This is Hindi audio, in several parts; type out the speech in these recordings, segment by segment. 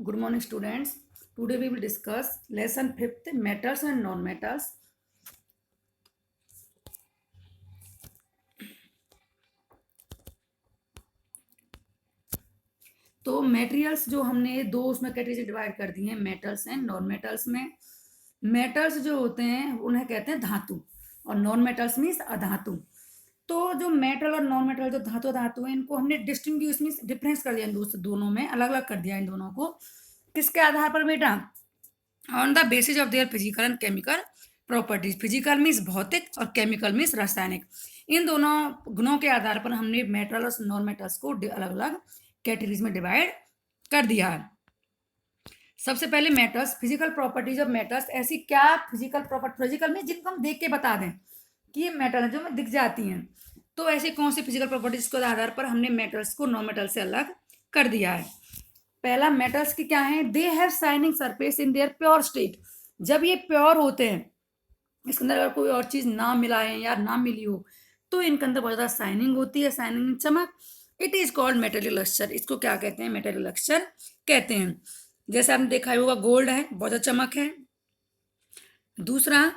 Good morning, students. Today we will discuss lesson 5th, metals and non-metals. तो मेटेरियल्स जो हमने दो उसमें कैटेगरी डिवाइड कर दी हैं, मेटल्स एंड नॉन मेटल्स में। मेटल्स जो होते हैं उन्हें कहते हैं धातु और नॉन मेटल्स मीन्स अधातु। तो जो मेटल और नॉन मेटल जो धातु है इनको हमने डिस्टिंग्विश मीन्स डिफरेंस कर दिया, इन दोनों में अलग अलग कर दिया इन दोनों को। किसके आधार पर बेटा? On the basis of their physical and chemical properties. Physical means भौतिक और केमिकल मीन्स रासायनिक। इन दोनों गुणों के आधार पर हमने मेटल और नॉन मेटल्स को अलग अलग कैटेगरीज में डिवाइड कर दिया है। सबसे पहले metals, physical properties of metals. ऐसी क्या फिजिकल प्रॉपर्टी, फिजिकल में जिनको हम देख के बता दें कि ये मेटल है, जो हमें दिख जाती हैं। तो ऐसी कौन सी फिजिकल प्रॉपर्टीज के आधार पर हमने मेटल्स को नॉन मेटल से अलग कर दिया है। पहला, मेटल्स की क्या है? They have shining surface in their pure state. जब ये प्योर होते हैं, इसके अंदर अगर कोई और चीज ना मिला है या ना मिली हो तो इनके अंदर बहुत ज्यादा शाइनिंग होती है, शाइनिंग चमक। It is called material lustre. इसको क्या कहते हैं? मेटेरियल लक्सचर कहते हैं। जैसे आपने देखा होगा, गोल्ड है, बहुत ज्यादा चमक है। दूसरा,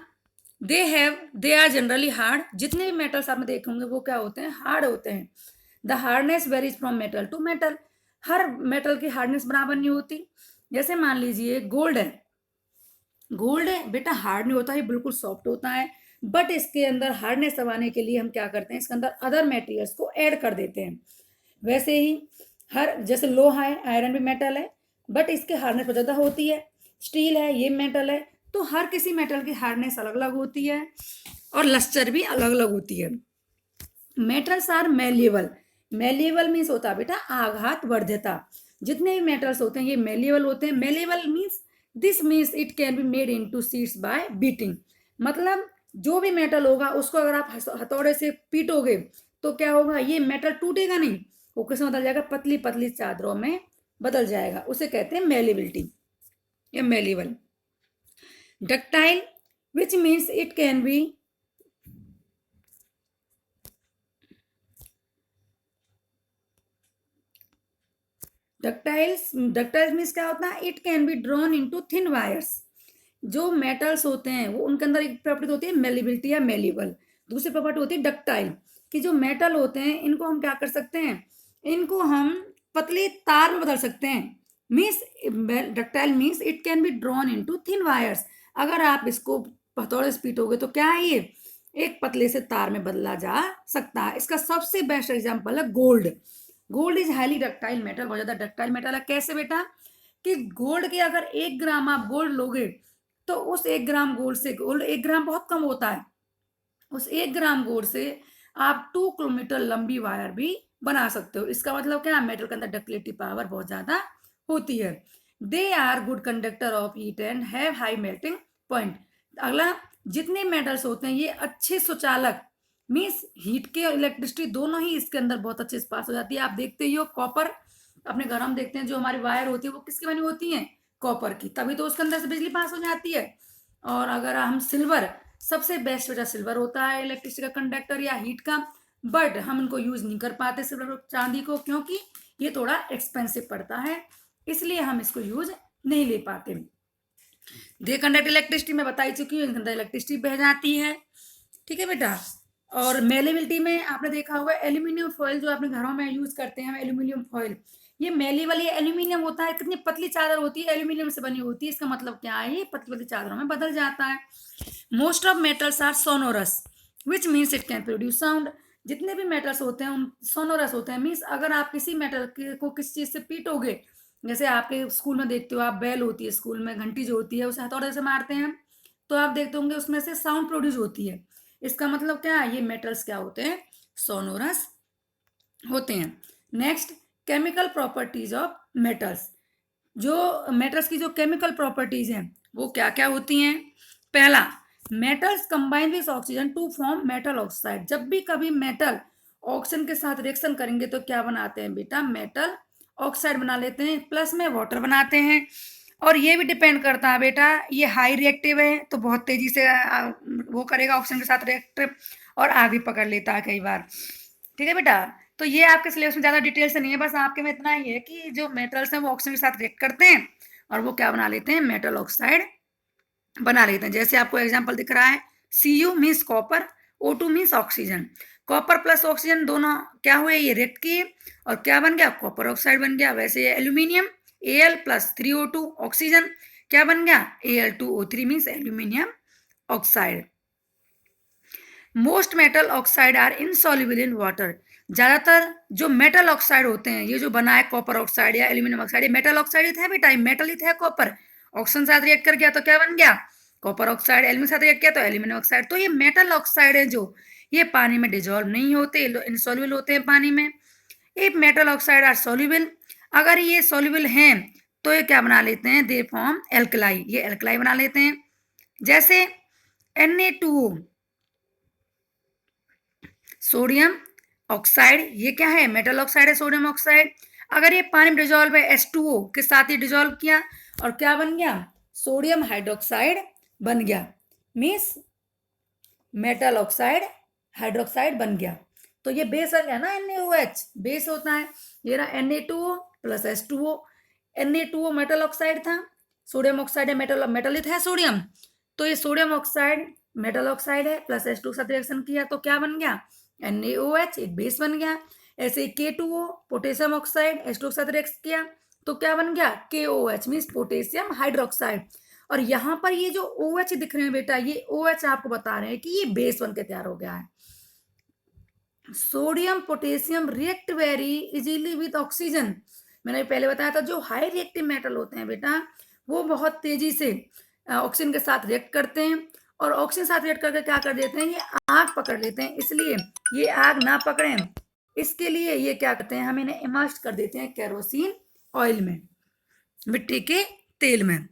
दे आर जनरली हार्ड। जितने भी मेटल्स आपने देखे होंगे वो क्या होते हैं? हार्ड होते हैं। The hardness varies from metal to metal. हर मेटल की हार्डनेस बराबर नहीं होती। जैसे मान लीजिए गोल्ड है, गोल्ड है बेटा, हार्ड नहीं होता, ये बिल्कुल सॉफ्ट होता है। बट इसके अंदर हार्डनेस दबाने के लिए हम क्या करते हैं? इसके अंदर अदर मेटेरियल्स को ऐड कर देते हैं। वैसे ही हर, जैसे लोहा है, आयरन भी मेटल है, बट इसकी हार्डनेस बहुत ज़्यादा होती है। स्टील है, ये मेटल है। तो हर किसी मेटल की हार्डनेस अलग अलग होती है और लस्टर भी अलग अलग होती है। Metals are malleable. Malleable means होता है बेटा आघात वर्ध्यता। जितने भी मेटल्स होते हैं ये मेल्येबल होते हैं। Malleable means this means it can be made into sheets by beating. मतलब जो भी मेटल होगा उसको अगर आप हथौड़े से पीटोगे तो क्या होगा? ये मेटल टूटेगा नहीं, वो किसमें बदल जाएगा? पतली पतली चादरों में बदल जाएगा। उसे कहते हैं मेल्येबिलिटी या malleable. Ductile which means it can be ductiles means क्या होता है? It can be drawn into thin wires. जो मेटल्स होते हैं वो उनके अंदर एक प्रॉपर्टी होती है मेलिबिलिटी या मेलिबल। दूसरी प्रॉपर्टी होती है डक्टाइल, कि जो मेटल होते हैं इनको हम क्या कर सकते हैं? इनको हम पतली तार में बदल सकते हैं। Means ductile means it can be drawn into thin wires. अगर आप इसको हथौड़े से पीटोगे तो क्या है? ये एक पतले से तार में बदला जा सकता है। इसका सबसे बेस्ट एग्जाम्पल है gold. Gold is highly ductile metal, बहुत ज्यादा डक्टाइल मेटल है। कैसे बेटा? कि गोल्ड के अगर 1 ग्राम आप गोल्ड लोगे तो उस 1 ग्राम गोल्ड से, गोल्ड 1 ग्राम बहुत कम होता है, उस 1 ग्राम गोल्ड से आप 2 किलोमीटर लंबी वायर भी बना सकते हो। इसका मतलब क्या? मेटल के अंदर डक्टिलिटी पावर बहुत ज्यादा होती है। They are good conductor of heat and have high melting point. अगला, जितने मेटल्स होते हैं ये अच्छे सुचालक, मीन्स हीट के और इलेक्ट्रिसिटी दोनों ही इसके अंदर बहुत अच्छे से पास हो जाती है। आप देखते ही हो कॉपर, अपने घर हम देखते हैं जो हमारी वायर होती है वो किसकी बनी होती है? कॉपर की, तभी तो उसके अंदर से बिजली पास हो जाती है। और अगर हम सिल्वर, सबसे बेस्ट बेटा सिल्वर होता है इलेक्ट्रिसिटी का कंडक्टर या हीट का। बट हम इनको यूज नहीं कर पाते सिल्वर और चांदी को, क्योंकि ये थोड़ा एक्सपेंसिव पड़ता है, इसलिए हम इसको यूज नहीं ले पाते। दे कंडक्ट इलेक्ट्रिसिटी मैं बता ही चुकी हूँ, इनके अंदर इलेक्ट्रिसिटी बह जाती है। ठीक है बेटा। और मेलेबिलिटी में आपने देखा होगा एल्यूमिनियम फॉइल जो अपने घरों में यूज करते हैं, एल्यूमिनियम फॉइल, ये मेलेबल ये एल्यूमिनियम होता है। कितनी पतली चादर होती है, एल्यूमिनियम से बनी होती है। इसका मतलब क्या है? ये पतली पतली चादरों में बदल जाता है। Most of metals are sonorous which means it can produce sound. जितने भी मेटल्स होते हैं उन सोनोरस होते हैं। मीन्स अगर आप किसी मेटल को किसी चीज से पीटोगे, जैसे आपके स्कूल में देखते हो आप, बेल होती है स्कूल में, घंटी जो होती है उसे हथौड़े से मारते हैं तो आप देखते होंगे उसमें से साउंड प्रोड्यूस होती है। इसका मतलब क्या है? ये मेटल्स क्या होते हैं? सोनोरस होते हैं। Next, chemical properties of metals. जो मेटल्स की जो केमिकल प्रॉपर्टीज हैं वो क्या क्या होती हैं? पहला, metals combine with oxygen to form metal oxide. जब भी कभी मेटल ऑक्सीजन के साथ रिएक्शन करेंगे तो क्या बनाते हैं बेटा? मेटल ऑक्साइड बना लेते हैं, प्लस में वाटर बनाते हैं। और ये भी डिपेंड करता है बेटा, ये हाई रिएक्टिव है तो बहुत तेजी से वो करेगा ऑक्सीजन के साथ रिएक्ट, और आग भी पकड़ लेता है कई बार। ठीक है बेटा। तो ये आपके सिलेबस में ज़्यादा डिटेल से नहीं है, बस आपके में इतना ही है कि जो मेटल्स हैं वो ऑक्सीजन के साथ रिएक्ट करते हैं और वो क्या बना लेते हैं, मेटल ऑक्साइड बना लेते हैं। जैसे आपको एग्जाम्पल दिख रहा है, Cu means copper, O2 means oxygen. Copper plus oxygen दोनों क्या हुए, ये रिएक्ट किए और क्या बन गया, कॉपर ऑक्साइड बन गया। वैसे ये aluminium Al plus 3O2 oxygen क्या बन गया, Al2O3 means aluminium oxide. Most metal oxide are insoluble in water. ज्यादातर जो मेटल ऑक्साइड होते हैं, ये जो बना है कॉपर ऑक्साइड या एल्यूमिनियम ऑक्साइड, ये मेटल ऑक्साइड ही था बेटा, मेटल ही था कॉपर। ऑक्सीजन साथ रिएक्ट कर गया तो क्या बन गया, कॉपर ऑक्साइड। एल्यूमिनियम साथ रिएक्ट किया तो एल्यूमिनियम ऑक्साइड। तो ये मेटल ऑक्साइड है जो ये पानी में डिजोल्व नहीं होते, इनसॉल्युबल होते हैं पानी में। ये मेटल ऑक्साइड आर सॉल्युबल। अगर ये सॉल्युबल हैं तो ये क्या बना लेते हैं, दे फॉर्म एल्कलाई, ये एल्कलाई बना लेते हैं। जैसे Na2O सोडियम ऑक्साइड, ये क्या है, मेटल ऑक्साइड है सोडियम ऑक्साइड। अगर ये पानी में डिजोल्व है H2O के साथ ही डिजोल्व किया और क्या बन गया, सोडियम हाइड्रोक्साइड बन गया, मीन्स मेटल ऑक्साइड हाइड्रोक्साइड बन गया। तो ये बेस बन गया ना, NaOH बेस होता है। ये रहा Na2O plus H2O। Na2O metal oxide था, सोडियम ऑक्साइड है, मेटल मेटल ही था सोडियम, तो ये सोडियम ऑक्साइड मेटल ऑक्साइड है प्लस H2 के साथ रिएक्शन किया तो क्या बन गया, NaOH, एक बेस बन गया। ऐसे K2O पोटेशियम ऑक्साइड H2 के साथ रिएक्ट किया तो क्या बन गया, KOH मीन्स पोटेशियम हाइड्रोक्साइड। और यहाँ पर ये जो OH दिख रहे हैं बेटा, ये OH आपको बता रहे हैं कि ये बेस बन के तैयार हो गया है। Sodium potassium react very easily with oxygen. मैंने पहले बताया था जो हाई रिएक्टिव मेटल होते हैं बेटा, वो बहुत तेजी से ऑक्सीजन के साथ रिएक्ट करते हैं और ऑक्सीजन साथ रिएक्ट करके क्या कर देते हैं, ये आग पकड़ लेते हैं। इसलिए ये आग ना पकड़े, इसके लिए ये क्या करते हैं, हम इन्हें इमर्ज कर देते हैं केरोसिन ऑयल में, मिट्टी के तेल में।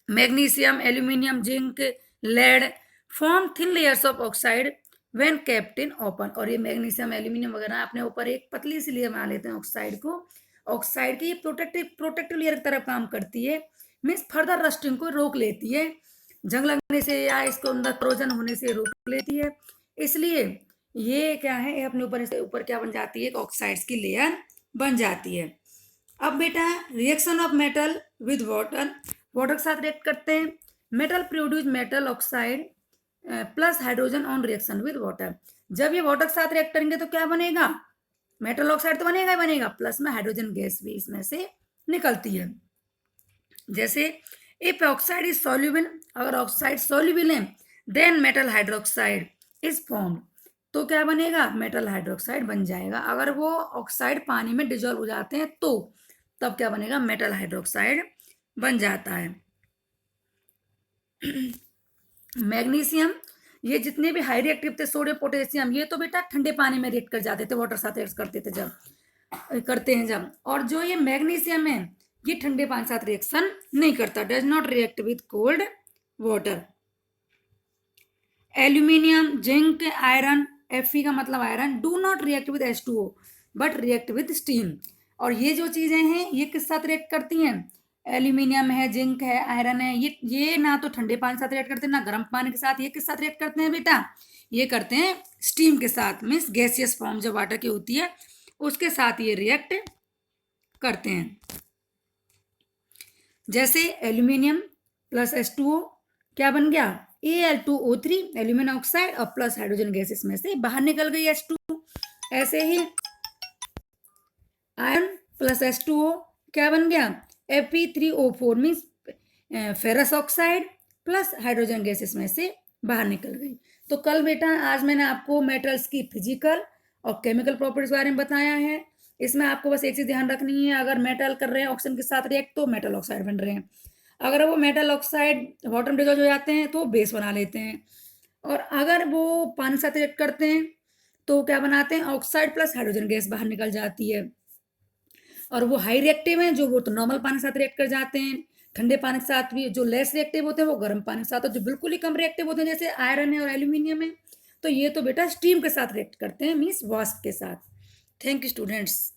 Magnesium, aluminium, zinc, lead form thin layers of oxide when kept in open. और ये मैग्नीशियम, एल्यूमिनियम वगैरह अपने ऊपर एक पतली सी लेयर बना लेते हैं ऑक्साइड को। ऑक्साइड की प्रोटेक्टिव लेयर की तरफ काम करती है, मीन्स फर्दर रस्टिंग को रोक लेती है, जंग लगने से या इसको अंदर क्रोजन होने से रोक लेती है। इसलिए ये क्या है, ये अपने ऊपर से ऊपर क्या बन जाती है, ऑक्साइड्स की लेयर बन जाती है। अब बेटा reaction of metal with water, water के साथ रिएक्ट करते हैं। Metal produce metal oxide plus hydrogen on reaction with water. जब ये वाटर के साथ रिएक्ट करेंगे तो क्या बनेगा, मेटल ऑक्साइड तो बनेगा ही बनेगा, प्लस में हाइड्रोजन गैस भी इसमें से निकलती है। जैसे इफ ऑक्साइड इज सॉल्युबल, अगर ऑक्साइड सॉल्युबल है, then metal hydroxide is formed, तो क्या बनेगा, मेटल हाइड्रोक्साइड बन जाएगा। अगर वो ऑक्साइड पानी में डिजोल्व हो जाते हैं तो तब क्या बनेगा, मेटल हाइड्रोक्साइड बन जाता है। मैग्नीशियम, ये जितने भी हाई रिएक्टिव थे, सोडियम पोटेशियम, ये तो बेटा ठंडे पानी में रिएक्ट कर जाते थे, वाटर साथ रिएक्ट करते थे जब करते हैं जब। और जो ये मैग्नीशियम है ये ठंडे पानी साथ रिएक्शन नहीं करता, does not react with cold water. Aluminium, zinc, iron, Fe का मतलब iron, do not react with H2O but react with steam. और ये जो चीजें हैं ये किस साथ रिएक्ट करती हैं, एल्यूमिनियम है, जिंक है, आयरन है, ये ना तो ठंडे पानी के साथ रिएक्ट करते हैं ना गर्म पानी के साथ। ये किस साथ रिएक्ट करते हैं बेटा, ये करते हैं स्टीम के साथ, मीन्स गैसियस फॉर्म जो वाटर की होती है उसके साथ ये रिएक्ट करते हैं। जैसे एल्यूमिनियम प्लस H2O क्या बन गया, Al2O3 एल्यूमिनियम ऑक्साइड और प्लस हाइड्रोजन गैस इसमें से बाहर निकल गई H2। ऐसे ही आयरन प्लस H2O क्या बन गया, Fe3O4 means ferrous oxide plus hydrogen gas इसमें से बाहर निकल गई। तो कल बेटा आज मैंने आपको मेटल्स की फिजिकल और केमिकल प्रॉपर्टीज के बारे में बताया है। इसमें आपको बस एक चीज ध्यान रखनी है, अगर मेटल कर रहे हैं ऑक्सीजन के साथ रिएक्ट तो मेटल ऑक्साइड बन रहे हैं, अगर वो मेटल ऑक्साइड वाटर में डिजोल्व हो जाते हैं तो बेस बना लेते हैं, और अगर वो पानी के साथ रिएक्ट करते हैं तो क्या बनाते हैं, ऑक्साइड प्लस हाइड्रोजन गैस बाहर निकल जाती है। और वो हाई रिएक्टिव हैं जो वो तो नॉर्मल पानी के साथ रिएक्ट कर जाते हैं, ठंडे पानी के साथ भी। जो लेस रिएक्टिव होते हैं वो गर्म पानी के साथ, और जो बिल्कुल ही कम रिएक्टिव होते हैं जैसे आयरन है और एल्यूमिनियम है, तो ये तो बेटा स्टीम के साथ रिएक्ट करते हैं, मीन्स वाष्प के साथ। Thank you students.